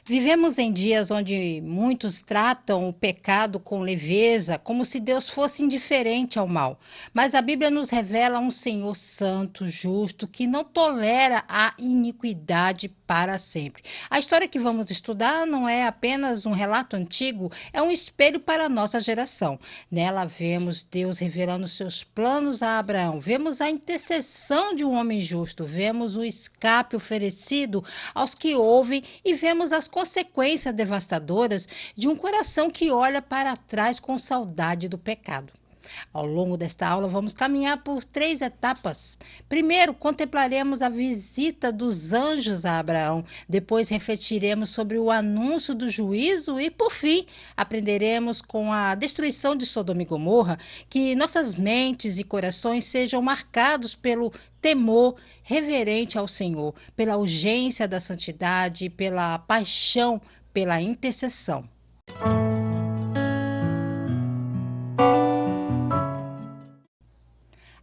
Vivemos em dias onde muitos tratam o pecado com leveza, como se Deus fosse indiferente ao mal. Mas a Bíblia nos revela um Senhor santo, justo, que não tolera a iniquidade para sempre. A história que vamos estudar não é apenas um relato antigo, é um espelho para a nossa geração. Nela vemos Deus revelando seus planos a Abraão, vemos a intercessão de um homem justo, vemos o escape oferecido aos que ouvem e vemos as consequências devastadoras de um coração que olha para trás com saudade do pecado. Ao longo desta aula, vamos caminhar por três etapas. Primeiro, contemplaremos a visita dos anjos a Abraão. Depois, refletiremos sobre o anúncio do juízo. E, por fim, aprenderemos com a destruição de Sodoma e Gomorra que nossas mentes e corações sejam marcados pelo temor reverente ao Senhor, pela urgência da santidade, pela paixão, pela intercessão.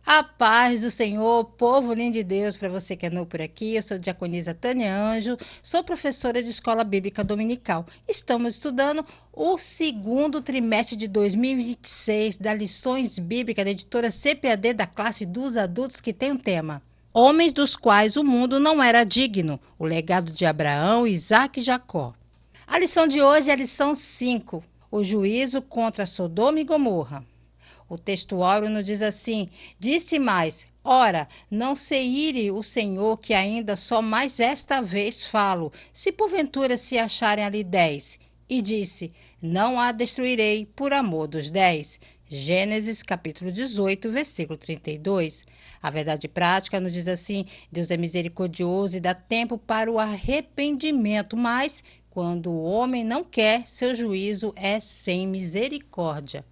A paz do Senhor, povo lindo de Deus, para você que é novo por aqui, eu sou a diaconisa Tânia Anjo, sou professora de Escola Bíblica Dominical. Estamos estudando o segundo trimestre de 2026 das lições bíblicas da editora CPAD da classe dos adultos, que tem um tema: Homens dos quais o mundo não era digno, o legado de Abraão, Isaque e Jacó. A lição de hoje é a lição 5, o juízo contra Sodoma e Gomorra. O texto áureo nos diz assim: disse mais, ora, não se ire o Senhor, que ainda só mais esta vez falo, se porventura se acharem ali 10. E disse, não a destruirei por amor dos 10. Gênesis capítulo 18, versículo 32. A verdade prática nos diz assim: Deus é misericordioso e dá tempo para o arrependimento, mas quando o homem não quer, seu juízo é sem misericórdia.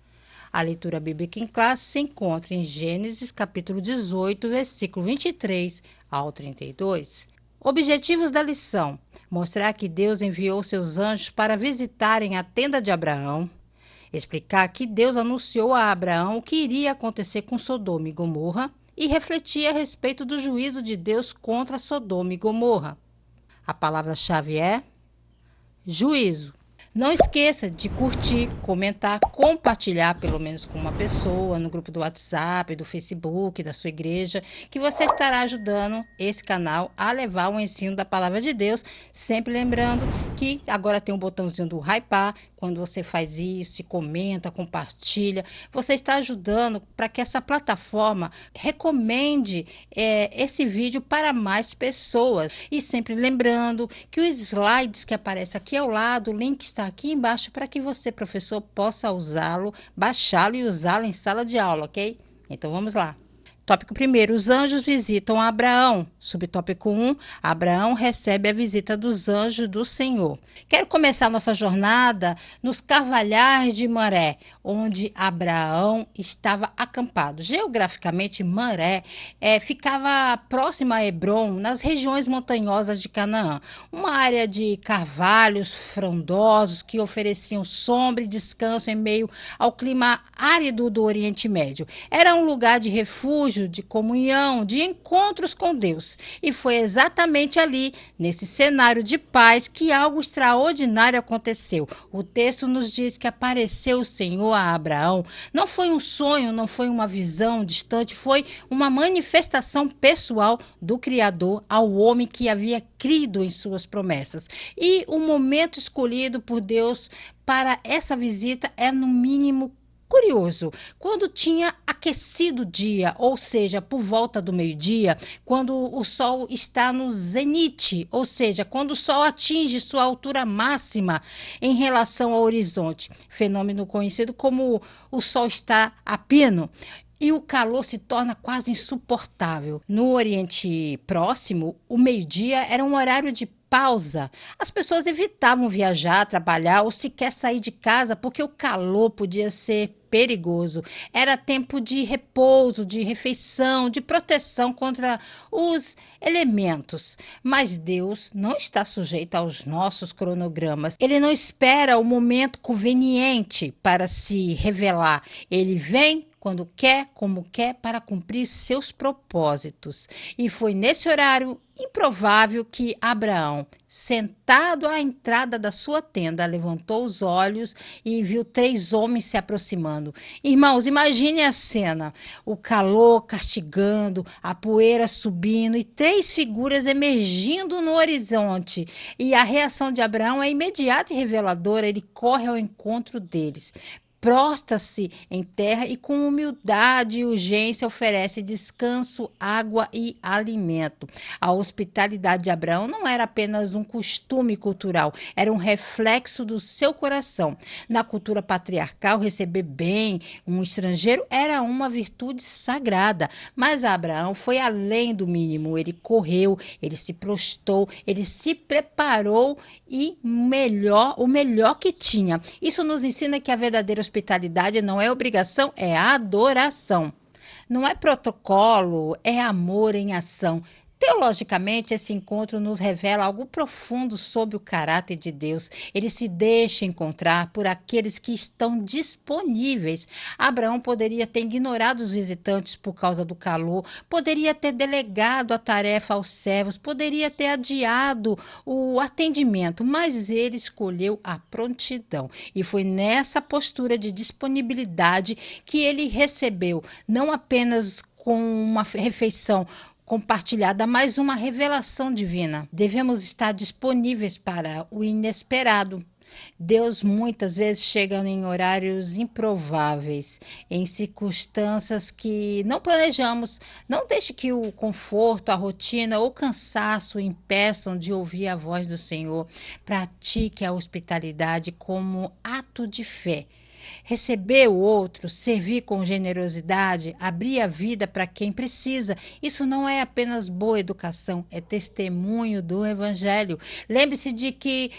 A leitura bíblica em classe se encontra em Gênesis capítulo 18, versículo 23 ao 32. Objetivos da lição: mostrar que Deus enviou seus anjos para visitarem a tenda de Abraão, explicar que Deus anunciou a Abraão o que iria acontecer com Sodoma e Gomorra e refletir a respeito do juízo de Deus contra Sodoma e Gomorra. A palavra-chave é juízo. Não esqueça de curtir, comentar, compartilhar pelo menos com uma pessoa no grupo do WhatsApp, do Facebook, da sua igreja, que você estará ajudando esse canal a levar o ensino da palavra de Deus, sempre lembrando que agora tem um botãozinho do hypar. Quando você faz isso e comenta, compartilha, você está ajudando para que essa plataforma recomende esse vídeo para mais pessoas. E sempre lembrando que os slides que aparecem aqui ao lado, o link está aqui embaixo para que você, professor, possa usá-lo, baixá-lo e usá-lo em sala de aula, ok? Então vamos lá. Tópico 1, os anjos visitam Abraão. Subtópico 1, Abraão recebe a visita dos anjos do Senhor. Quero começar nossa jornada nos Carvalhais de Manré, onde Abraão estava acampado. Geograficamente, Manré ficava próxima a Hebrom, nas regiões montanhosas de Canaã. Uma área de carvalhos frondosos que ofereciam sombra e descanso em meio ao clima árido do Oriente Médio. Era um lugar de refúgio, de comunhão, de encontros com Deus. E foi exatamente ali, nesse cenário de paz, que algo extraordinário aconteceu. O texto nos diz que apareceu o Senhor a Abraão. Não foi um sonho, não foi uma visão distante, foi uma manifestação pessoal do Criador ao homem que havia crido em suas promessas. E o momento escolhido por Deus para essa visita é, no mínimo, curioso. Quando tinha aquecido o dia, ou seja, por volta do meio-dia, quando o sol está no zenite, ou seja, quando o sol atinge sua altura máxima em relação ao horizonte, fenômeno conhecido como o sol está a pino. E o calor se torna quase insuportável. No Oriente Próximo, o meio-dia era um horário de pausa. As pessoas evitavam viajar, trabalhar ou sequer sair de casa porque o calor podia ser perigoso. Era tempo de repouso, de refeição, de proteção contra os elementos. Mas Deus não está sujeito aos nossos cronogramas. Ele não espera o momento conveniente para se revelar. Ele vem quando quer, como quer, para cumprir seus propósitos. E foi nesse horário improvável que Abraão, sentado à entrada da sua tenda, levantou os olhos e viu 3 homens se aproximando. Irmãos, imagine a cena: o calor castigando, a poeira subindo e 3 figuras emergindo no horizonte. E a reação de Abraão é imediata e reveladora. Ele corre ao encontro deles, prostra-se em terra e com humildade e urgência oferece descanso, água e alimento. A hospitalidade de Abraão não era apenas um costume cultural, era um reflexo do seu coração. Na cultura patriarcal, receber bem um estrangeiro era uma virtude sagrada, mas Abraão foi além do mínimo. Ele correu, ele se prostrou, ele se preparou e o melhor que tinha. Isso nos ensina que a verdadeira hospitalidade não é obrigação, é adoração. Não é protocolo, é amor em ação. Teologicamente, esse encontro nos revela algo profundo sobre o caráter de Deus. Ele se deixa encontrar por aqueles que estão disponíveis. Abraão poderia ter ignorado os visitantes por causa do calor, poderia ter delegado a tarefa aos servos, poderia ter adiado o atendimento, mas ele escolheu a prontidão. E foi nessa postura de disponibilidade que ele recebeu não apenas com uma refeição compartilhada, mais uma revelação divina. Devemos estar disponíveis para o inesperado. Deus muitas vezes chega em horários improváveis, em circunstâncias que não planejamos. Não deixe que o conforto, a rotina ou o cansaço impeçam de ouvir a voz do Senhor. Pratique a hospitalidade como ato de fé. Receber o outro, servir com generosidade, abrir a vida para quem precisa. Isso não é apenas boa educação, é testemunho do Evangelho. Lembre-se de que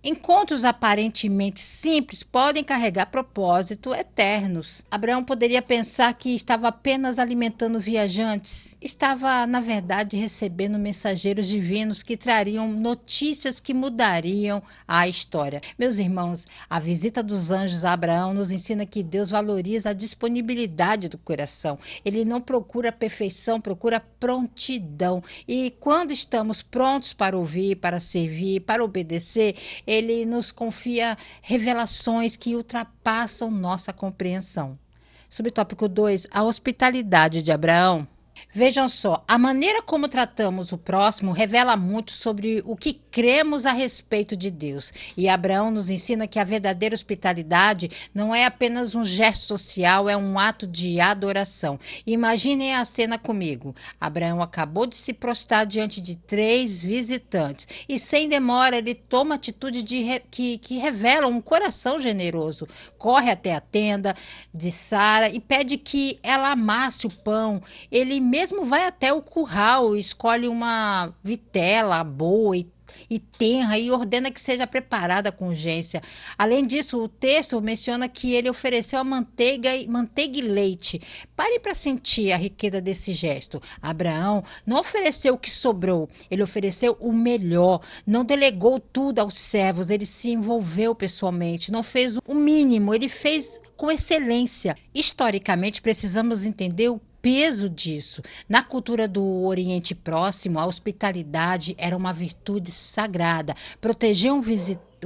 encontros aparentemente simples podem carregar propósitos eternos. Abraão poderia pensar que estava apenas alimentando viajantes. Estava, na verdade, recebendo mensageiros divinos que trariam notícias que mudariam a história. Meus irmãos, a visita dos anjos a Abraão nos ensina que Deus valoriza a disponibilidade do coração. Ele não procura perfeição, procura prontidão. E quando estamos prontos para ouvir, para servir, para obedecer, ele nos confia revelações que ultrapassam nossa compreensão. Subtópico 2, a hospitalidade de Abraão. Vejam só, a maneira como tratamos o próximo revela muito sobre o que cremos a respeito de Deus. E Abraão nos ensina que a verdadeira hospitalidade não é apenas um gesto social, é um ato de adoração. Imaginem a cena comigo. Abraão acabou de se prostrar diante de 3 visitantes e sem demora ele toma atitude que revela um coração generoso. Corre até a tenda de Sara e pede que ela amasse o pão. Ele mesmo vai até o curral, escolhe uma vitela boa e tenra e ordena que seja preparada com urgência. Além disso, o texto menciona que ele ofereceu a manteiga e leite. Pare para sentir a riqueza desse gesto. Abraão não ofereceu o que sobrou, ele ofereceu o melhor. Não delegou tudo aos servos, ele se envolveu pessoalmente, não fez o mínimo, ele fez com excelência. Historicamente, precisamos entender o peso disso. Na cultura do Oriente Próximo, a hospitalidade era uma virtude sagrada. Proteger um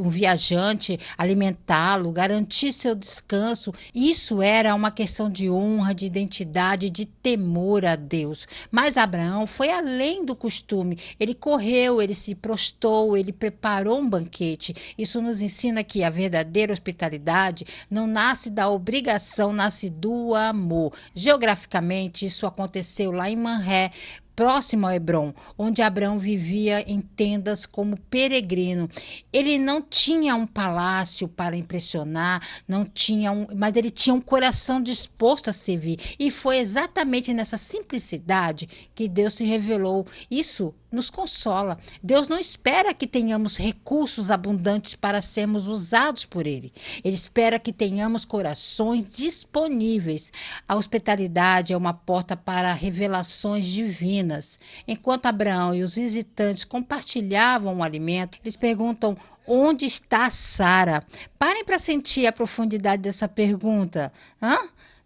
viajante, alimentá-lo, garantir seu descanso, isso era uma questão de honra, de identidade, de temor a Deus. Mas Abraão foi além do costume. Ele correu, ele se prostrou, ele preparou um banquete. Isso nos ensina que a verdadeira hospitalidade não nasce da obrigação, nasce do amor. Geograficamente, isso aconteceu lá em Manré, próximo a Hebrom, onde Abraão vivia em tendas como peregrino. Ele não tinha um palácio para impressionar, mas ele tinha um coração disposto a servir. E foi exatamente nessa simplicidade que Deus se revelou. Isso nos consola. Deus não espera que tenhamos recursos abundantes para sermos usados por Ele. Ele espera que tenhamos corações disponíveis. A hospitalidade é uma porta para revelações divinas. Enquanto Abraão e os visitantes compartilhavam o alimento, eles perguntam: onde está Sara? Parem para sentir a profundidade dessa pergunta.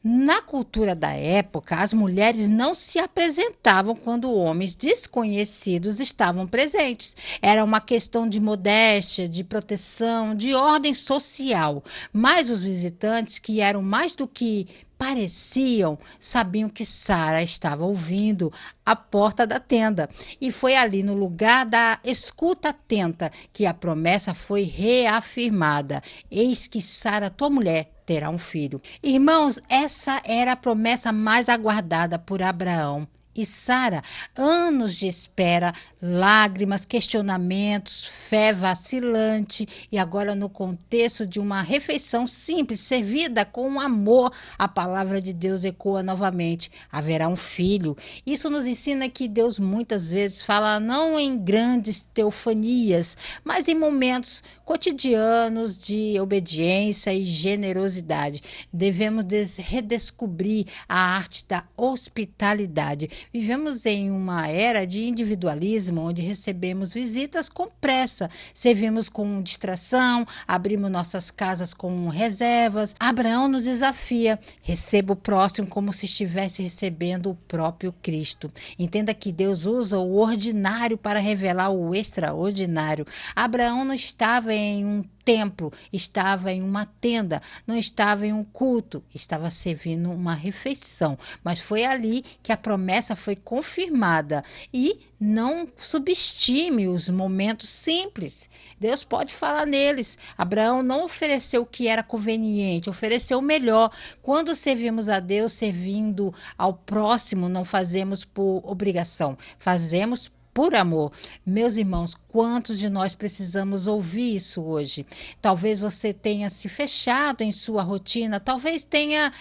Na cultura da época, as mulheres não se apresentavam quando homens desconhecidos estavam presentes. Era uma questão de modéstia, de proteção, de ordem social. Mas os visitantes, que eram mais do que pareciam, sabiam que Sara estava ouvindo à porta da tenda. E foi ali, no lugar da escuta atenta, que a promessa foi reafirmada. Eis que Sara, tua mulher, terá um filho. Irmãos, essa era a promessa mais aguardada por Abraão e Sara. Anos de espera, lágrimas, questionamentos, fé vacilante, e agora, no contexto de uma refeição simples, servida com amor, a palavra de Deus ecoa novamente: haverá um filho. Isso nos ensina que Deus muitas vezes fala não em grandes teofanias, mas em momentos cotidianos de obediência e generosidade. Devemos redescobrir a arte da hospitalidade. Vivemos em uma era de individualismo, onde recebemos visitas com pressa, servimos com distração, abrimos nossas casas com reservas. Abraão nos desafia: receba o próximo como se estivesse recebendo o próprio Cristo. Entenda que Deus usa o ordinário para revelar o extraordinário. Abraão não estava em um templo, estava em uma tenda, não estava em um culto, estava servindo uma refeição. Mas foi ali que a promessa foi confirmada. E não subestime os momentos simples. Deus pode falar neles. Abraão não ofereceu o que era conveniente, ofereceu o melhor. Quando servimos a Deus, servindo ao próximo, não fazemos por obrigação, fazemos por amor. Meus irmãos, quantos de nós precisamos ouvir isso hoje? Talvez você tenha se fechado em sua rotina, talvez tenha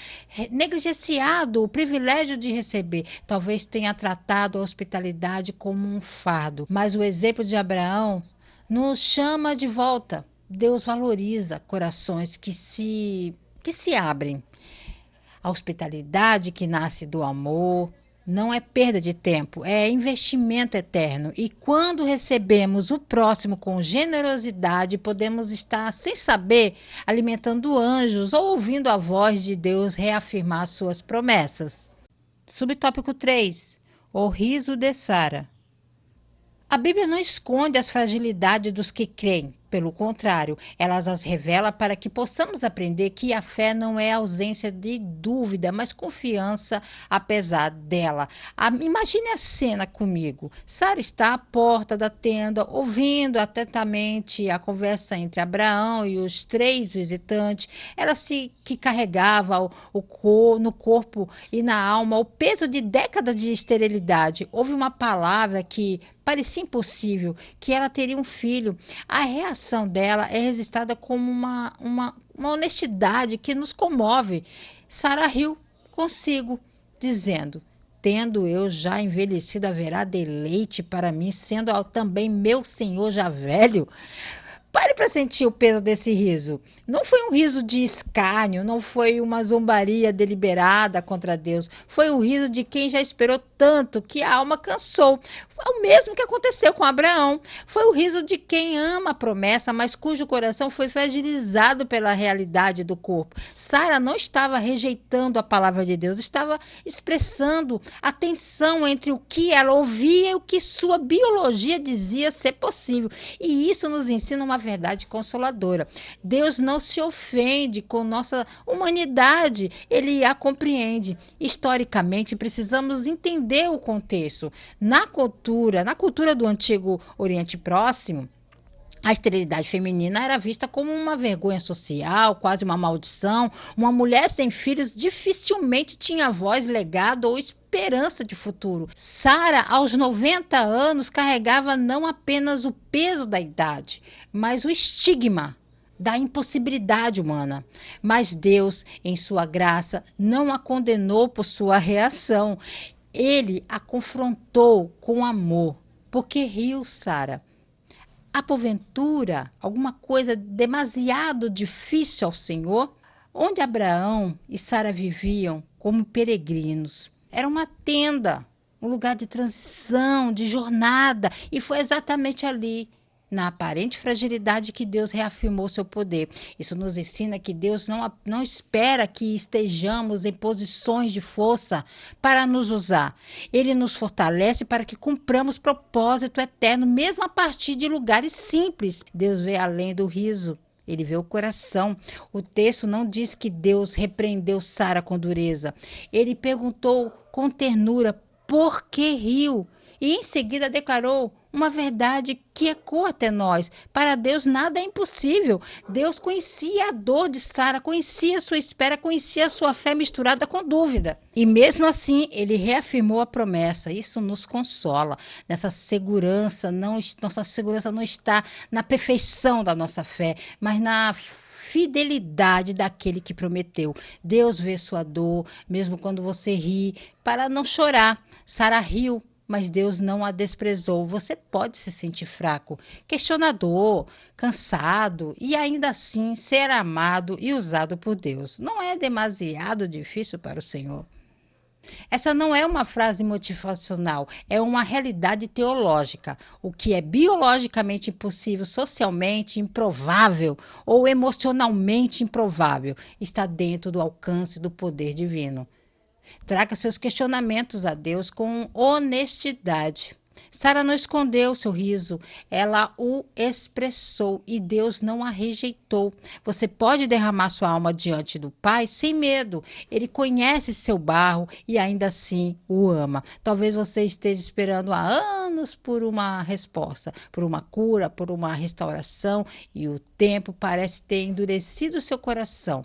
negligenciado o privilégio de receber, talvez tenha tratado a hospitalidade como um fardo. Mas o exemplo de Abraão nos chama de volta. Deus valoriza corações que se abrem. A hospitalidade que nasce do amor não é perda de tempo, é investimento eterno. E quando recebemos o próximo com generosidade, podemos estar, sem saber, alimentando anjos ou ouvindo a voz de Deus reafirmar suas promessas. Subtópico 3. O riso de Sara. A Bíblia não esconde as fragilidades dos que creem. Pelo contrário, elas as revela para que possamos aprender que a fé não é ausência de dúvida, mas confiança apesar dela. Imagine a cena comigo. Sara está à porta da tenda, ouvindo atentamente a conversa entre Abraão e os 3 visitantes. Ela que carregava no corpo e na alma o peso de décadas de esterilidade. Houve uma palavra que parecia impossível, que ela teria um filho. A reação dela é registrada como uma honestidade que nos comove. Sara riu consigo, dizendo: tendo eu já envelhecido, haverá deleite para mim, sendo também meu senhor já velho. Pare para sentir o peso desse riso. Não foi um riso de escárnio, não foi uma zombaria deliberada contra Deus. Foi o riso de quem já esperou tanto que a alma cansou. É o mesmo que aconteceu com Abraão. Foi o riso de quem ama a promessa, mas cujo coração foi fragilizado pela realidade do corpo. Sara não estava rejeitando a palavra de Deus, estava expressando a tensão entre o que ela ouvia e o que sua biologia dizia ser possível. E isso nos ensina uma verdade consoladora. Deus não se ofende com nossa humanidade, ele a compreende. Historicamente, precisamos entender o contexto. Na cultura do antigo Oriente Próximo, a esterilidade feminina era vista como uma vergonha social, quase uma maldição. Uma mulher sem filhos dificilmente tinha voz, legado ou esperança de futuro. Sara, aos 90 anos, carregava não apenas o peso da idade, mas o estigma da impossibilidade humana. Mas Deus, em sua graça, não a condenou por sua reação. Ele a confrontou com amor. Porque riu, Sara? Há porventura alguma coisa demasiado difícil ao Senhor? Onde Abraão e Sara viviam como peregrinos. Era uma tenda, um lugar de transição, de jornada. E foi exatamente ali, na aparente fragilidade que Deus reafirmou seu poder. Isso nos ensina que Deus não espera que estejamos em posições de força para nos usar. Ele nos fortalece para que cumpramos propósito eterno, mesmo a partir de lugares simples. Deus vê além do riso. Ele vê o coração. O texto não diz que Deus repreendeu Sara com dureza. Ele perguntou com ternura por que riu. E em seguida declarou uma verdade que ecoa até nós. Para Deus nada é impossível. Deus conhecia a dor de Sara, conhecia a sua espera, conhecia a sua fé misturada com dúvida. E mesmo assim, ele reafirmou a promessa. Isso nos consola. Nossa segurança não está na perfeição da nossa fé, mas na fidelidade daquele que prometeu. Deus vê sua dor, mesmo quando você ri, para não chorar. Sara riu, mas Deus não a desprezou. Você pode se sentir fraco, questionador, cansado e ainda assim ser amado e usado por Deus. Não é demasiado difícil para o Senhor. Essa não é uma frase motivacional, é uma realidade teológica. O que é biologicamente impossível, socialmente improvável ou emocionalmente improvável está dentro do alcance do poder divino. Traga seus questionamentos a Deus com honestidade. Sara não escondeu seu riso, ela o expressou e Deus não a rejeitou. Você pode derramar sua alma diante do Pai sem medo. Ele conhece seu barro e ainda assim o ama. Talvez você esteja esperando há anos por uma resposta, por uma cura, por uma restauração e o tempo parece ter endurecido seu coração.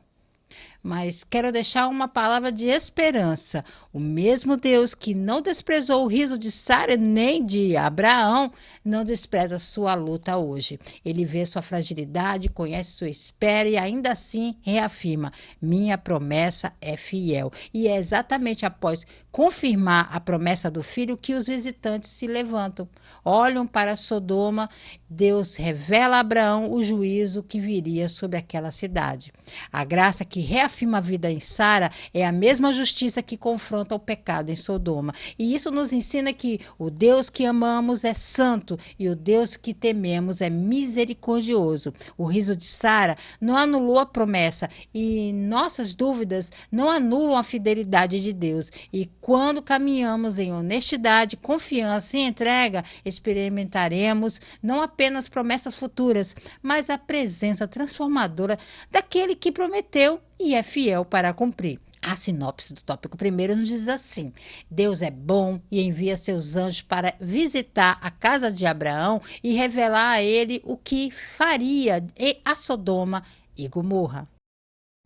Mas quero deixar uma palavra de esperança. O mesmo Deus que não desprezou o riso de Sara nem de Abraão, não despreza sua luta hoje. Ele vê sua fragilidade, conhece sua espera e ainda assim reafirma: minha promessa é fiel. E é exatamente após confirmar a promessa do filho que os visitantes se levantam. Olham para Sodoma, Deus revela a Abraão o juízo que viria sobre aquela cidade. A graça que reafirma a vida em Sara é a mesma justiça que confronta o pecado em Sodoma. E isso nos ensina que o Deus que amamos é santo e o Deus que tememos é misericordioso. O riso de Sara não anulou a promessa e nossas dúvidas não anulam a fidelidade de Deus. E quando caminhamos em honestidade, confiança e entrega, experimentaremos não apenas promessas futuras, mas a presença transformadora daquele que prometeu e é fiel para cumprir. A sinopse do tópico primeiro nos diz assim: Deus é bom e envia seus anjos para visitar a casa de Abraão e revelar a ele o que faria a Sodoma e Gomorra.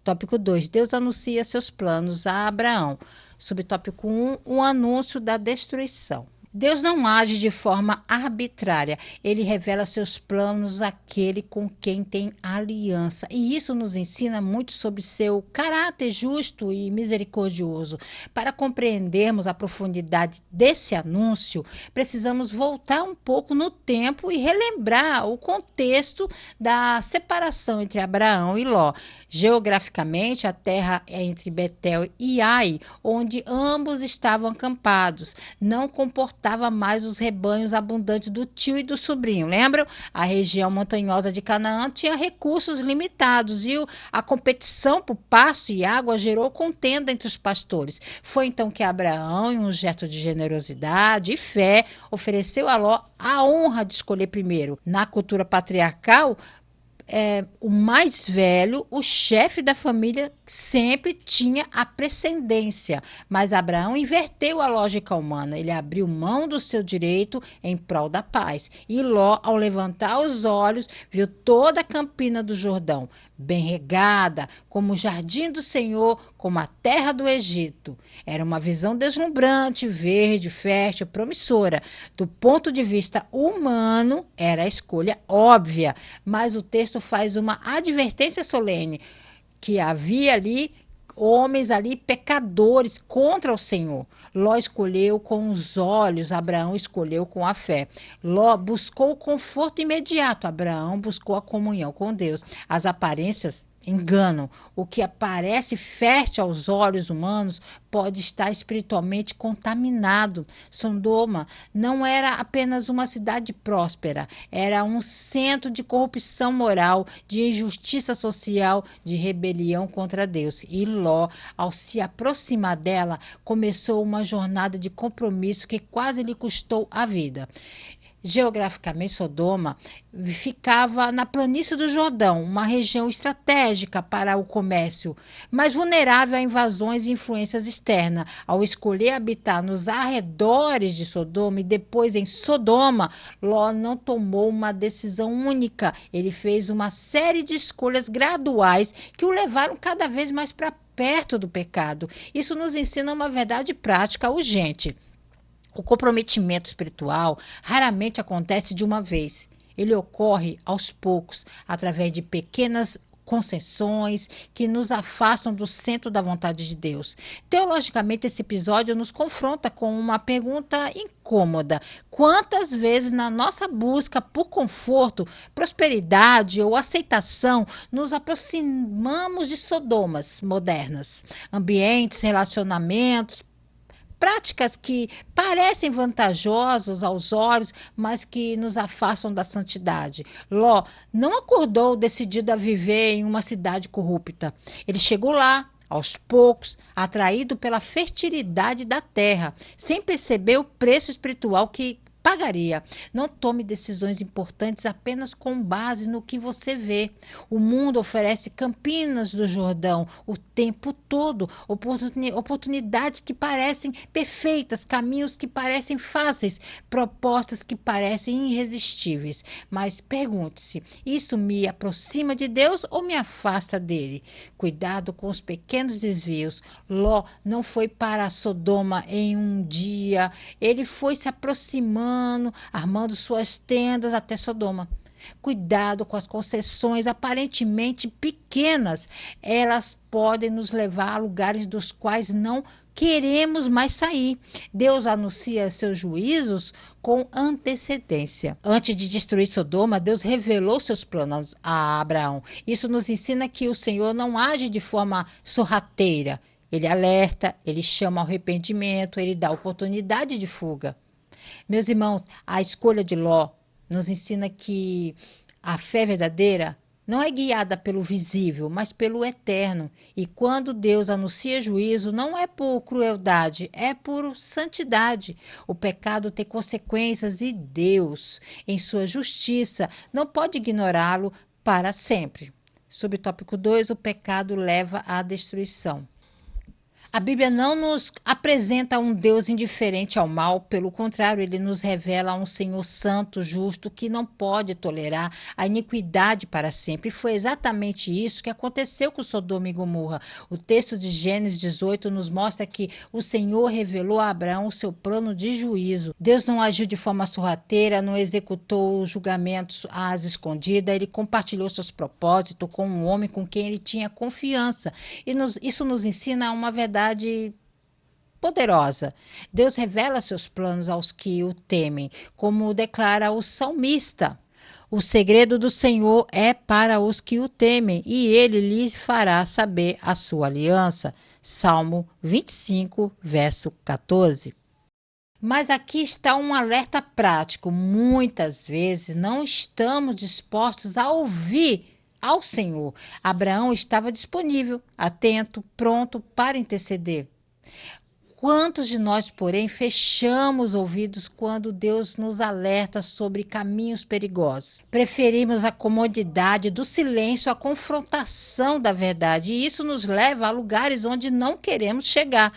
Tópico 2. Deus anuncia seus planos a Abraão. Subtópico 1. O anúncio da destruição. Deus não age de forma arbitrária. Ele revela seus planos àquele com quem tem aliança. E isso nos ensina muito sobre seu caráter justo e misericordioso. Para compreendermos a profundidade desse anúncio, precisamos voltar um pouco no tempo e relembrar o contexto da separação entre Abraão e Ló. Geograficamente, a terra é entre Betel e Ai, onde ambos estavam acampados. Não comportava mais os rebanhos abundantes do tio e do sobrinho. Lembram? A região montanhosa de Canaã tinha recursos limitados e a competição por pasto e água gerou contenda entre os pastores. Foi então que Abraão, em um gesto de generosidade e fé, ofereceu a Ló a honra de escolher primeiro. Na cultura patriarcal, o mais velho, o chefe da família, sempre tinha a precedência. Mas Abraão inverteu a lógica humana. Ele abriu mão do seu direito em prol da paz. E Ló, ao levantar os olhos, viu toda a campina do Jordão, bem regada, como o jardim do Senhor, como a terra do Egito. Era uma visão deslumbrante, verde, fértil, promissora. Do ponto de vista humano, era a escolha óbvia. Mas o texto faz uma advertência solene que havia ali homens ali pecadores contra o Senhor. Ló escolheu com os olhos, Abraão escolheu com a fé. Ló buscou o conforto imediato, Abraão buscou a comunhão com Deus. As aparências engano. O que aparece fértil aos olhos humanos pode estar espiritualmente contaminado. Sodoma não era apenas uma cidade próspera, era um centro de corrupção moral, de injustiça social, de rebelião contra Deus. E Ló, ao se aproximar dela, começou uma jornada de compromisso que quase lhe custou a vida. Geograficamente, Sodoma ficava na planície do Jordão, uma região estratégica para o comércio, mas vulnerável a invasões e influências externas. Ao escolher habitar nos arredores de Sodoma e depois em Sodoma, Ló não tomou uma decisão única. Ele fez uma série de escolhas graduais que o levaram cada vez mais para perto do pecado. Isso nos ensina uma verdade prática urgente. O comprometimento espiritual raramente acontece de uma vez. Ele ocorre aos poucos, através de pequenas concessões que nos afastam do centro da vontade de Deus. Teologicamente, esse episódio nos confronta com uma pergunta incômoda. Quantas vezes na nossa busca por conforto, prosperidade ou aceitação nos aproximamos de Sodomas modernas, ambientes, relacionamentos, práticas que parecem vantajosos aos olhos, mas que nos afastam da santidade. Ló não acordou decidido a viver em uma cidade corrupta. Ele chegou lá, aos poucos, atraído pela fertilidade da terra, sem perceber o preço espiritual que pagaria. Não tome decisões importantes apenas com base no que você vê. O mundo oferece Campinas do Jordão o tempo todo, oportunidades que parecem perfeitas, caminhos que parecem fáceis, propostas que parecem irresistíveis. Mas pergunte-se: isso me aproxima de Deus ou me afasta dele? Cuidado com os pequenos desvios. Ló não foi para Sodoma em um dia, ele foi se aproximando, armando suas tendas até Sodoma. Cuidado com as concessões aparentemente pequenas. Elas podem nos levar a lugares dos quais não queremos mais sair. Deus anuncia seus juízos com antecedência. Antes de destruir Sodoma, Deus revelou seus planos a Abraão. Isso nos ensina que o Senhor não age de forma sorrateira. Ele alerta, ele chama ao arrependimento, ele dá oportunidade de fuga. Meus irmãos, a escolha de Ló nos ensina que a fé verdadeira não é guiada pelo visível, mas pelo eterno. E quando Deus anuncia juízo, não é por crueldade, é por santidade. O pecado tem consequências e Deus, em sua justiça, não pode ignorá-lo para sempre. Subtópico 2, o pecado leva à destruição. A Bíblia não nos apresenta um Deus indiferente ao mal, pelo contrário, ele nos revela um Senhor santo, justo, que não pode tolerar a iniquidade para sempre. E foi exatamente isso que aconteceu com Sodoma e Gomorra. O texto de Gênesis 18 nos mostra que o Senhor revelou a Abraão o seu plano de juízo. Deus não agiu de forma sorrateira, não executou julgamentos às escondidas, ele compartilhou seus propósitos com um homem com quem ele tinha confiança. E isso nos ensina uma verdade poderosa. Deus revela seus planos aos que o temem, como declara o salmista. O segredo do Senhor é para os que o temem, e ele lhes fará saber a sua aliança. Salmo 25, verso 14. Mas aqui está um alerta prático. Muitas vezes não estamos dispostos a ouvir ao Senhor. Abraão estava disponível, atento, pronto para interceder. Quantos de nós, porém, fechamos ouvidos quando Deus nos alerta sobre caminhos perigosos? Preferimos a comodidade do silêncio à confrontação da verdade, e isso nos leva a lugares onde não queremos chegar.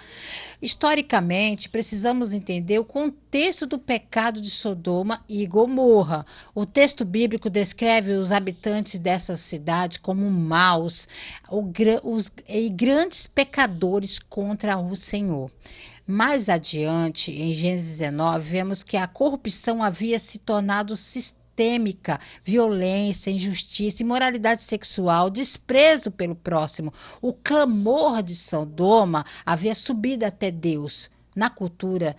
Historicamente, precisamos entender o contexto do pecado de Sodoma e Gomorra. O texto bíblico descreve os habitantes dessas cidades como maus e grandes pecadores contra o Senhor. Mais adiante, em Gênesis 19, vemos que a corrupção havia se tornado sistêmica, violência, injustiça, imoralidade sexual, desprezo pelo próximo. O clamor de Sodoma havia subido até Deus. Na cultura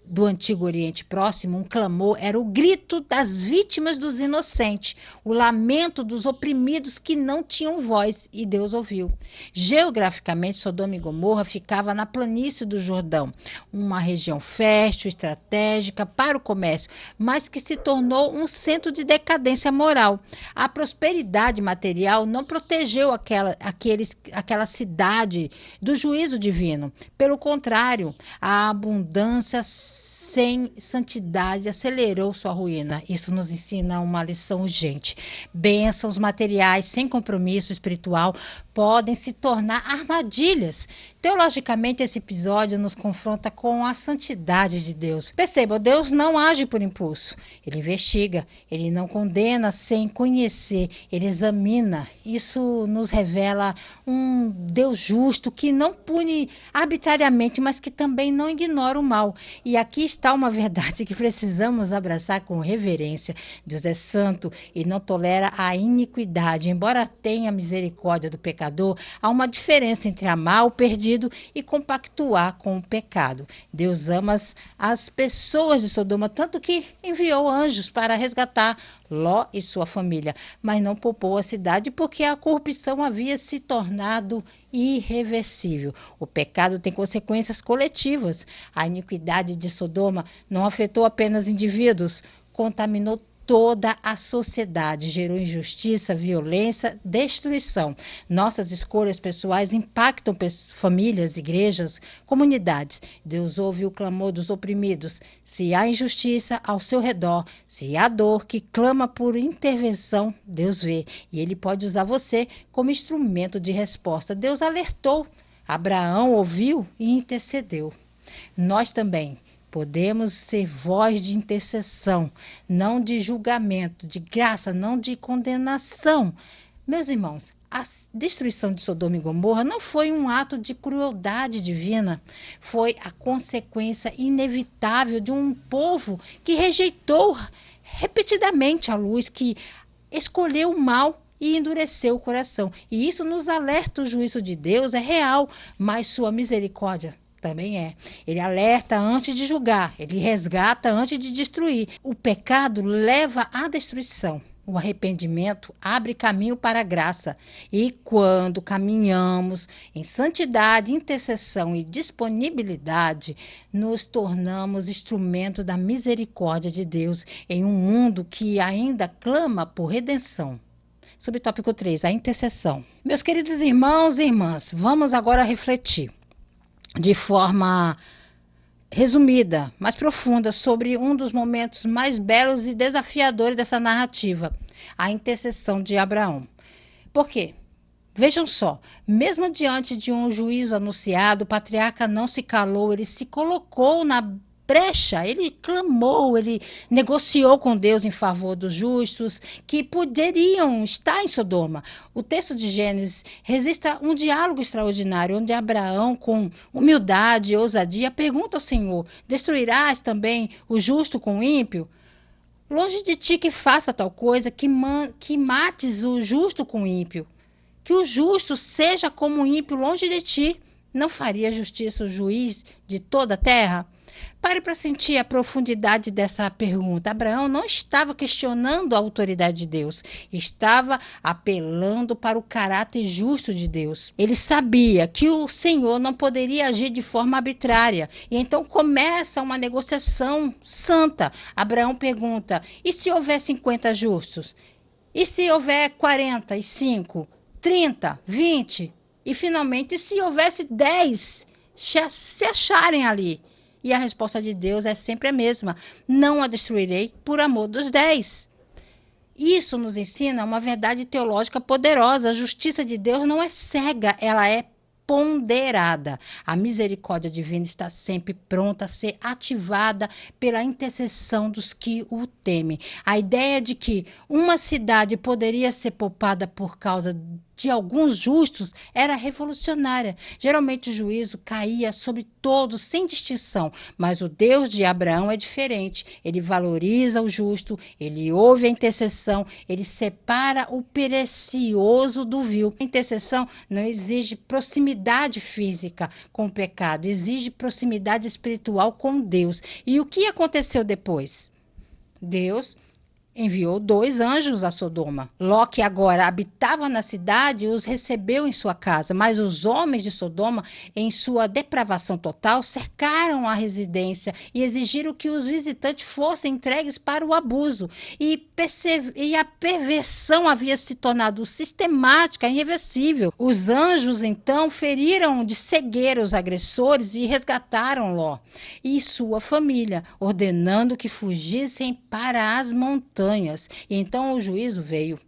do Antigo Oriente Próximo, um clamor era o grito das vítimas dos inocentes, o lamento dos oprimidos que não tinham voz, e Deus ouviu. Geograficamente, Sodoma e Gomorra ficava na planície do Jordão, uma região fértil, estratégica para o comércio, mas que se tornou um centro de decadência moral. A prosperidade material não protegeu aquela cidade do juízo divino. Pelo contrário, a abundância sem santidade acelerou sua ruína. Isso nos ensina uma lição urgente. Bênçãos materiais sem compromisso espiritual podem se tornar armadilhas. Teologicamente, esse episódio nos confronta com a santidade de Deus. Perceba, Deus não age por impulso. Ele investiga, ele não condena sem conhecer, ele examina. Isso nos revela um Deus justo que não pune arbitrariamente, mas que também não ignora o mal. E aqui está uma verdade que precisamos abraçar com reverência. Deus é santo e não tolera a iniquidade. Embora tenha misericórdia do pecador, há uma diferença entre amar o perdido e compactuar com o pecado. Deus ama as pessoas de Sodoma, tanto que enviou anjos para resgatar Ló e sua família, mas não poupou a cidade porque a corrupção havia se tornado irreversível. O pecado tem consequências coletivas. A iniquidade de Sodoma não afetou apenas indivíduos, contaminou toda a sociedade, gerou injustiça, violência, destruição. Nossas escolhas pessoais impactam famílias, igrejas, comunidades. Deus ouve o clamor dos oprimidos. Se há injustiça ao seu redor, se há dor que clama por intervenção, Deus vê. E ele pode usar você como instrumento de resposta. Deus alertou. Abraão ouviu e intercedeu. Nós também podemos ser voz de intercessão, não de julgamento, de graça, não de condenação. Meus irmãos, a destruição de Sodoma e Gomorra não foi um ato de crueldade divina, foi a consequência inevitável de um povo que rejeitou repetidamente a luz, que escolheu o mal e endureceu o coração. E isso nos alerta: o juízo de Deus é real, mas sua misericórdia também é. Ele alerta antes de julgar, ele resgata antes de destruir. O pecado leva à destruição. O arrependimento abre caminho para a graça. E quando caminhamos em santidade, intercessão e disponibilidade, nos tornamos instrumento da misericórdia de Deus em um mundo que ainda clama por redenção. Subtópico 3, a intercessão. Meus queridos irmãos e irmãs, vamos agora refletir de forma resumida, mais profunda, sobre um dos momentos mais belos e desafiadores dessa narrativa, a intercessão de Abraão. Por quê? Vejam só, mesmo diante de um juízo anunciado, o patriarca não se calou, ele se colocou na brecha, ele clamou, ele negociou com Deus em favor dos justos que poderiam estar em Sodoma. O texto de Gênesis registra um diálogo extraordinário, onde Abraão, com humildade e ousadia, pergunta ao Senhor: destruirás também o justo com o ímpio? Longe de ti que faça tal coisa, que mates o justo com o ímpio. Que o justo seja como o ímpio longe de ti. Não faria justiça o juiz de toda a terra? Pare para sentir a profundidade dessa pergunta. Abraão não estava questionando a autoridade de Deus, estava apelando para o caráter justo de Deus. Ele sabia que o Senhor não poderia agir de forma arbitrária, e então começa uma negociação santa. Abraão pergunta: e se houver 50 justos? E se houver 45, 30, 20? E finalmente, se houvesse 10 se acharem ali? E a resposta de Deus é sempre a mesma: não a destruirei por amor dos 10. Isso nos ensina uma verdade teológica poderosa. A justiça de Deus não é cega, ela é ponderada. A misericórdia divina está sempre pronta a ser ativada pela intercessão dos que o temem. A ideia de que uma cidade poderia ser poupada por causa de alguns justos era revolucionária. Geralmente o juízo caía sobre todos, sem distinção, mas o Deus de Abraão é diferente. Ele valoriza o justo, ele ouve a intercessão, ele separa o precioso do vil. A intercessão não exige proximidade física com o pecado, exige proximidade espiritual com Deus. E o que aconteceu depois? Deus enviou 2 anjos a Sodoma. Ló, que agora habitava na cidade, os recebeu em sua casa, mas os homens de Sodoma, em sua depravação total, cercaram a residência e exigiram que os visitantes fossem entregues para o abuso. E a perversão havia se tornado sistemática, irreversível. Os anjos, então, feriram de cegueira os agressores e resgataram Ló e sua família, ordenando que fugissem para as montanhas. E então o juízo veio.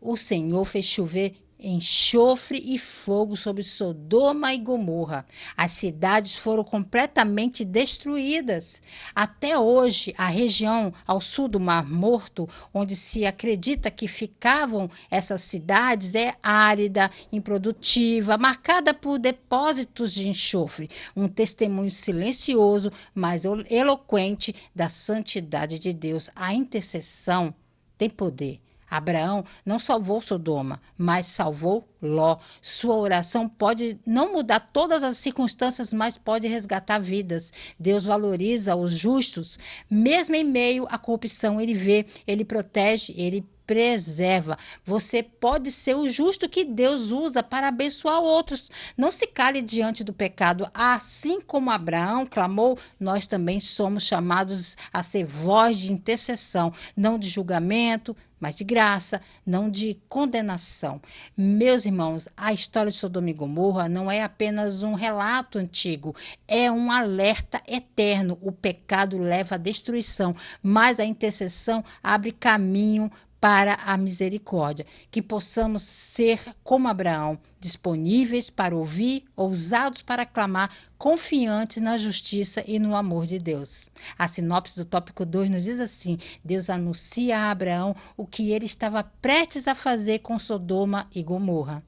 O Senhor fez chover enxofre e fogo sobre Sodoma e Gomorra. As cidades foram completamente destruídas. Até hoje, a região ao sul do Mar Morto, onde se acredita que ficavam essas cidades, é árida, improdutiva, marcada por depósitos de enxofre, um testemunho silencioso, mas eloquente da santidade de Deus. A intercessão tem poder. Abraão não salvou Sodoma, mas salvou Ló. Sua oração pode não mudar todas as circunstâncias, mas pode resgatar vidas. Deus valoriza os justos, mesmo em meio à corrupção. Ele vê, ele protege, ele preserva. Você pode ser o justo que Deus usa para abençoar outros. Não se cale diante do pecado. Assim como Abraão clamou, nós também somos chamados a ser voz de intercessão, não de julgamento, mas de graça, não de condenação. Meus irmãos, a história de Sodoma e Gomorra não é apenas um relato antigo, é um alerta eterno. O pecado leva à destruição, mas a intercessão abre caminho para a misericórdia. Que possamos ser como Abraão, disponíveis para ouvir, ousados para clamar, confiantes na justiça e no amor de Deus. A sinopse do tópico 2 nos diz assim: Deus anuncia a Abraão o que ele estava prestes a fazer com Sodoma e Gomorra.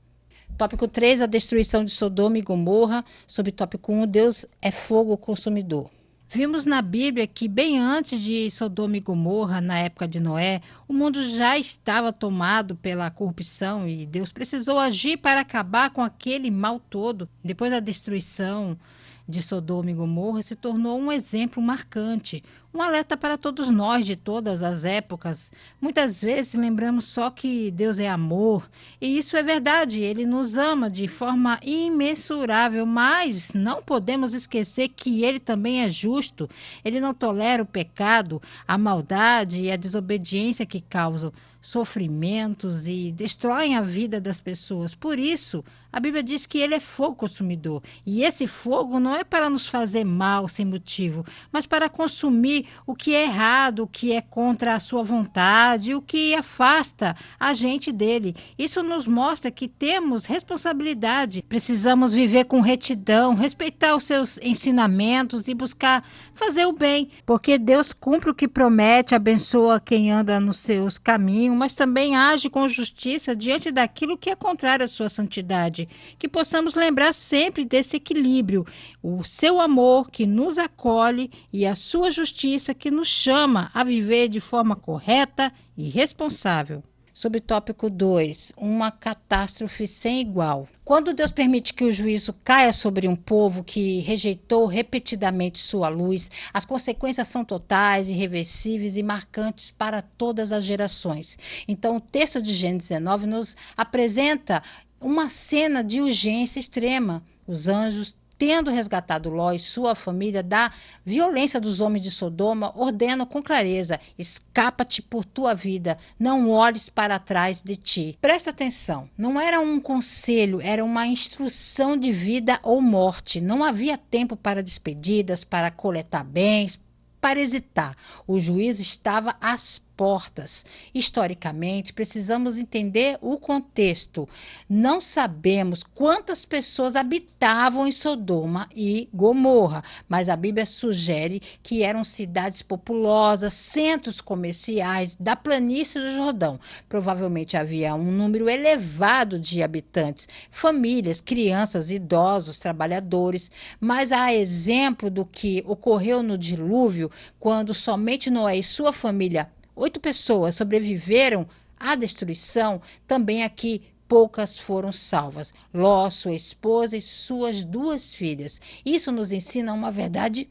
Tópico 3, a destruição de Sodoma e Gomorra. Sob tópico 1, Deus é fogo consumidor. Vimos na Bíblia que bem antes de Sodoma e Gomorra, na época de Noé, o mundo já estava tomado pela corrupção e Deus precisou agir para acabar com aquele mal todo. Depois da destruição de Sodoma e Gomorra, se tornou um exemplo marcante, um alerta para todos nós de todas as épocas. Muitas vezes lembramos só que Deus é amor, e isso é verdade, Ele nos ama de forma imensurável, mas não podemos esquecer que Ele também é justo. Ele não tolera o pecado, a maldade e a desobediência que causam sofrimentos e destroem a vida das pessoas. Por isso, a Bíblia diz que ele é fogo consumidor. E esse fogo não é para nos fazer mal sem motivo, mas para consumir o que é errado, o que é contra a sua vontade, o que afasta a gente dele. Isso nos mostra que temos responsabilidade. Precisamos viver com retidão, respeitar os seus ensinamentos e buscar fazer o bem, porque Deus cumpre o que promete, abençoa quem anda nos seus caminhos, mas também age com justiça diante daquilo que é contrário à sua santidade. Que possamos lembrar sempre desse equilíbrio, o seu amor que nos acolhe e a sua justiça que nos chama a viver de forma correta e responsável. Sob tópico 2, uma catástrofe sem igual. Quando Deus permite que o juízo caia sobre um povo que rejeitou repetidamente sua luz, as consequências são totais, irreversíveis e marcantes para todas as gerações. Então, o texto de Gênesis 19 nos apresenta uma cena de urgência extrema. Os anjos, tendo resgatado Ló e sua família da violência dos homens de Sodoma, ordenam com clareza: escapa-te por tua vida, não olhes para trás de ti. Presta atenção, não era um conselho, era uma instrução de vida ou morte. Não havia tempo para despedidas, para coletar bens, para hesitar. O juízo estava às portas. Historicamente, precisamos entender o contexto. Não sabemos quantas pessoas habitavam em Sodoma e Gomorra, mas a Bíblia sugere que eram cidades populosas, centros comerciais da planície do Jordão. Provavelmente havia um número elevado de habitantes, famílias, crianças, idosos, trabalhadores, mas há exemplo do que ocorreu no dilúvio, quando somente Noé e sua família, 8 pessoas, sobreviveram à destruição. Também aqui poucas foram salvas: Ló, sua esposa e suas 2 filhas. Isso nos ensina uma verdade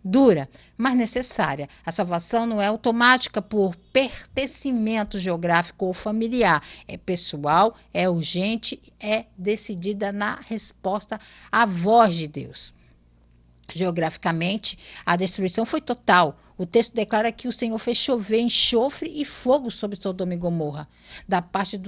dura, mas necessária. A salvação não é automática por pertencimento geográfico ou familiar. É pessoal, é urgente, é decidida na resposta à voz de Deus. Geograficamente, a destruição foi total. O texto declara que o Senhor fez chover enxofre e fogo sobre Sodoma e Gomorra, da parte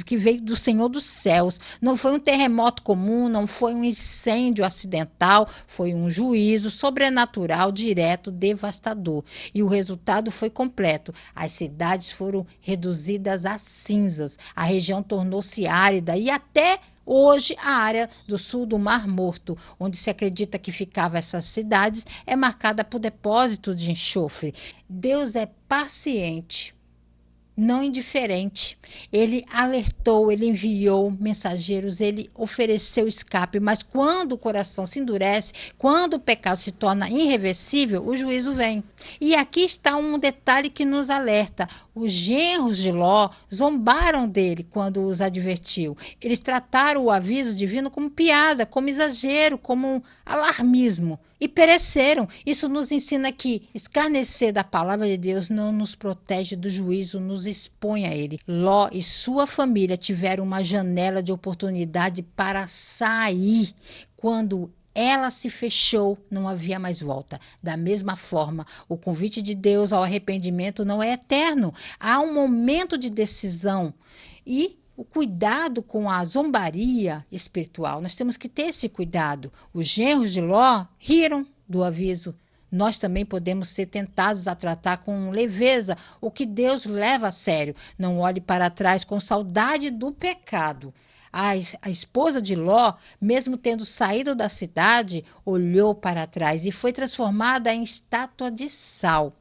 que veio do Senhor dos céus. Não foi um terremoto comum, não foi um incêndio acidental, foi um juízo sobrenatural, direto, devastador. E o resultado foi completo. As cidades foram reduzidas a cinzas, a região tornou-se árida e até hoje, a área do sul do Mar Morto, onde se acredita que ficavam essas cidades, é marcada por depósitos de enxofre. Deus é paciente, não indiferente. Ele alertou, ele enviou mensageiros, ele ofereceu escape, mas quando o coração se endurece, quando o pecado se torna irreversível, o juízo vem. E aqui está um detalhe que nos alerta: os genros de Ló zombaram dele quando os advertiu. Eles trataram o aviso divino como piada, como exagero, como um alarmismo. E pereceram. Isso nos ensina que escarnecer da palavra de Deus não nos protege do juízo, nos expõe a ele. Ló e sua família tiveram uma janela de oportunidade para sair. Quando ela se fechou, não havia mais volta. Da mesma forma, o convite de Deus ao arrependimento não é eterno. Há um momento de decisão e o cuidado com a zombaria espiritual. Nós temos que ter esse cuidado. Os genros de Ló riram do aviso. Nós também podemos ser tentados a tratar com leveza o que Deus leva a sério. Não olhe para trás com saudade do pecado. A esposa de Ló, mesmo tendo saído da cidade, olhou para trás e foi transformada em estátua de sal.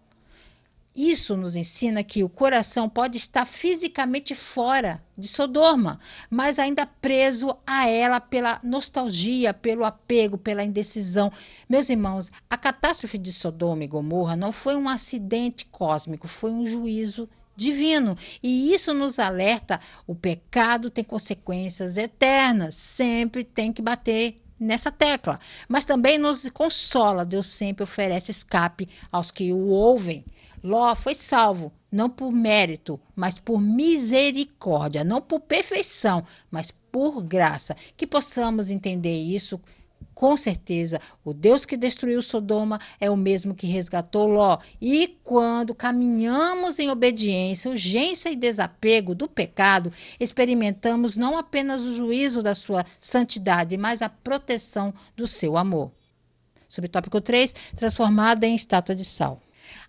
Isso nos ensina que o coração pode estar fisicamente fora de Sodoma, mas ainda preso a ela pela nostalgia, pelo apego, pela indecisão. Meus irmãos, a catástrofe de Sodoma e Gomorra não foi um acidente cósmico, foi um juízo divino. E isso nos alerta: o pecado tem consequências eternas, sempre tem que bater nessa tecla. Mas também nos consola: Deus sempre oferece escape aos que o ouvem. Ló foi salvo, não por mérito, mas por misericórdia, não por perfeição, mas por graça. Que possamos entender isso com certeza. O Deus que destruiu Sodoma é o mesmo que resgatou Ló. E quando caminhamos em obediência, urgência e desapego do pecado, experimentamos não apenas o juízo da sua santidade, mas a proteção do seu amor. Subtópico 3, transformada em estátua de sal.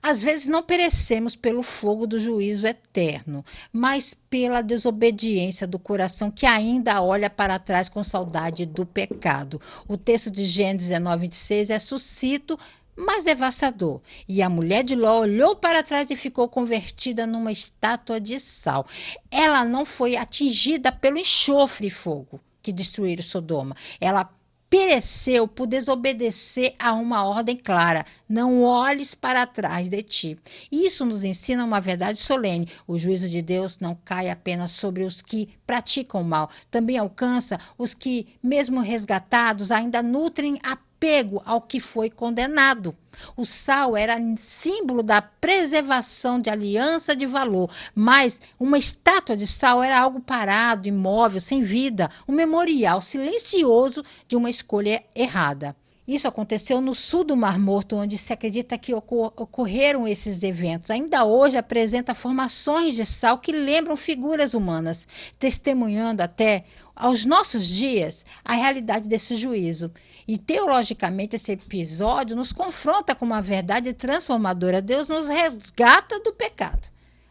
Às vezes não perecemos pelo fogo do juízo eterno, mas pela desobediência do coração que ainda olha para trás com saudade do pecado. O texto de Gênesis 19, 26 é sucinto, mas devastador. E a mulher de Ló olhou para trás e ficou convertida numa estátua de sal. Ela não foi atingida pelo enxofre e fogo que destruíram Sodoma. Ela pereceu por desobedecer a uma ordem clara: não olhes para trás de ti. Isso nos ensina uma verdade solene: o juízo de Deus não cai apenas sobre os que praticam o mal, também alcança os que, mesmo resgatados, ainda nutrem apego ao que foi condenado. O sal era símbolo da preservação de aliança de valor, mas uma estátua de sal era algo parado, imóvel, sem vida, um memorial silencioso de uma escolha errada. Isso aconteceu no sul do Mar Morto, onde se acredita que ocorreram esses eventos. Ainda hoje apresenta formações de sal que lembram figuras humanas, testemunhando até aos nossos dias a realidade desse juízo. E teologicamente esse episódio nos confronta com uma verdade transformadora. Deus nos resgata do pecado,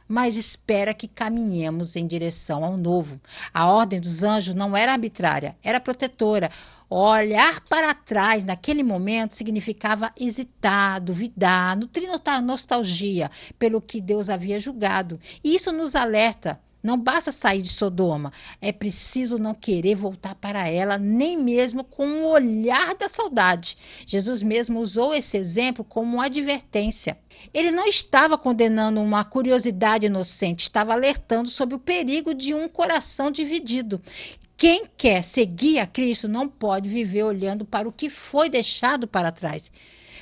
mas espera que caminhemos em direção ao novo. A ordem dos anjos não era arbitrária, era protetora. Olhar para trás naquele momento significava hesitar, duvidar, nutrir nostalgia pelo que Deus havia julgado. E isso nos alerta. Não basta sair de Sodoma, é preciso não querer voltar para ela, nem mesmo com o olhar da saudade. Jesus mesmo usou esse exemplo como uma advertência. Ele não estava condenando uma curiosidade inocente, estava alertando sobre o perigo de um coração dividido. Quem quer seguir a Cristo não pode viver olhando para o que foi deixado para trás.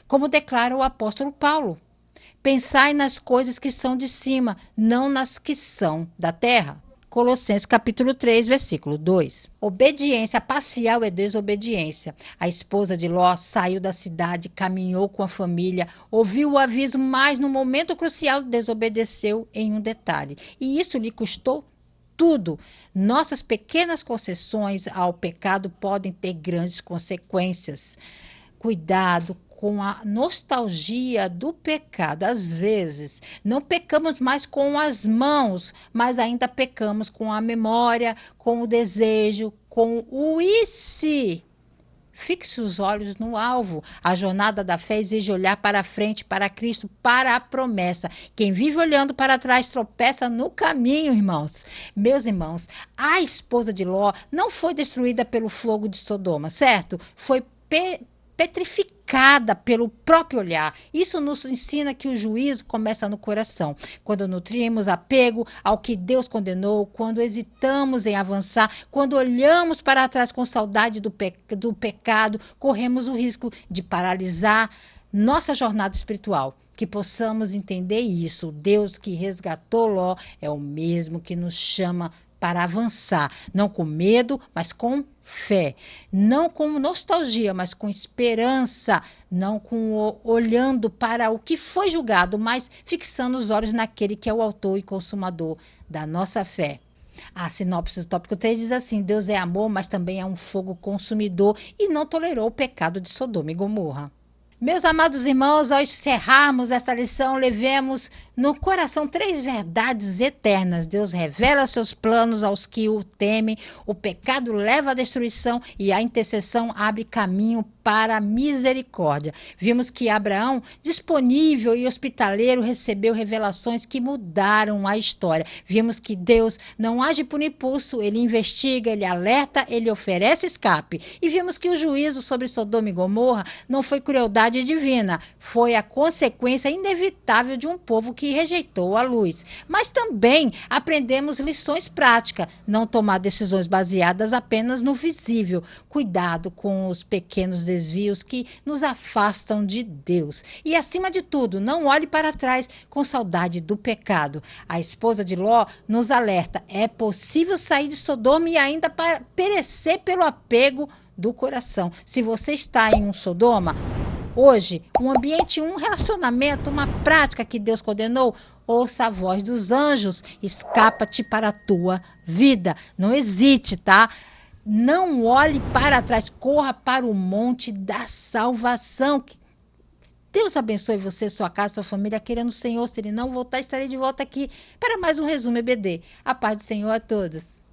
Como declara o apóstolo Paulo: pensai nas coisas que são de cima, não nas que são da terra. Colossenses capítulo 3, versículo 2. Obediência parcial é desobediência. A esposa de Ló saiu da cidade, caminhou com a família, ouviu o aviso, mas no momento crucial desobedeceu em um detalhe. E isso lhe custou tudo. Nossas pequenas concessões ao pecado podem ter grandes consequências. Cuidado com a nostalgia do pecado. Às vezes, não pecamos mais com as mãos, mas ainda pecamos com a memória, com o desejo, com o e se. Fixe os olhos no alvo. A jornada da fé exige olhar para frente, para Cristo, para a promessa. Quem vive olhando para trás tropeça no caminho, irmãos. Meus irmãos, a esposa de Ló não foi destruída pelo fogo de Sodoma, certo? Foi petrificada pelo próprio olhar. Isso nos ensina que o juízo começa no coração. Quando nutrimos apego ao que Deus condenou, quando hesitamos em avançar, quando olhamos para trás com saudade do pecado, corremos o risco de paralisar nossa jornada espiritual. Que possamos entender isso. O Deus que resgatou Ló é o mesmo que nos chama para avançar, não com medo, mas com fé, não com nostalgia, mas com esperança, não olhando para o que foi julgado, mas fixando os olhos naquele que é o autor e consumador da nossa fé. A sinopse do tópico 3 diz assim: Deus é amor, mas também é um fogo consumidor e não tolerou o pecado de Sodoma e Gomorra. Meus amados irmãos, ao encerrarmos essa lição, levemos no coração 3 verdades eternas. Deus revela seus planos aos que o temem, o pecado leva à destruição e a intercessão abre caminho para a misericórdia. Vimos que Abraão, disponível e hospitaleiro, recebeu revelações que mudaram a história. Vimos que Deus não age por impulso, ele investiga, ele alerta, ele oferece escape. E vimos que o juízo sobre Sodoma e Gomorra não foi crueldade divina, foi a consequência inevitável de um povo que rejeitou a luz. Mas também aprendemos lições práticas, não tomar decisões baseadas apenas no visível. Cuidado com os pequenos desvios que nos afastam de Deus. E, acima de tudo, não olhe para trás com saudade do pecado. A esposa de Ló nos alerta: é possível sair de Sodoma e ainda perecer pelo apego do coração. Se você está em um Sodoma hoje, um ambiente, um relacionamento, uma prática que Deus condenou, ouça a voz dos anjos, escapa-te para a tua vida. Não hesite, tá? Não olhe para trás, corra para o monte da salvação. Deus abençoe você, sua casa, sua família, querendo o Senhor. Se Ele não voltar, estarei de volta aqui para mais um Resumo EBD. A paz do Senhor a todos.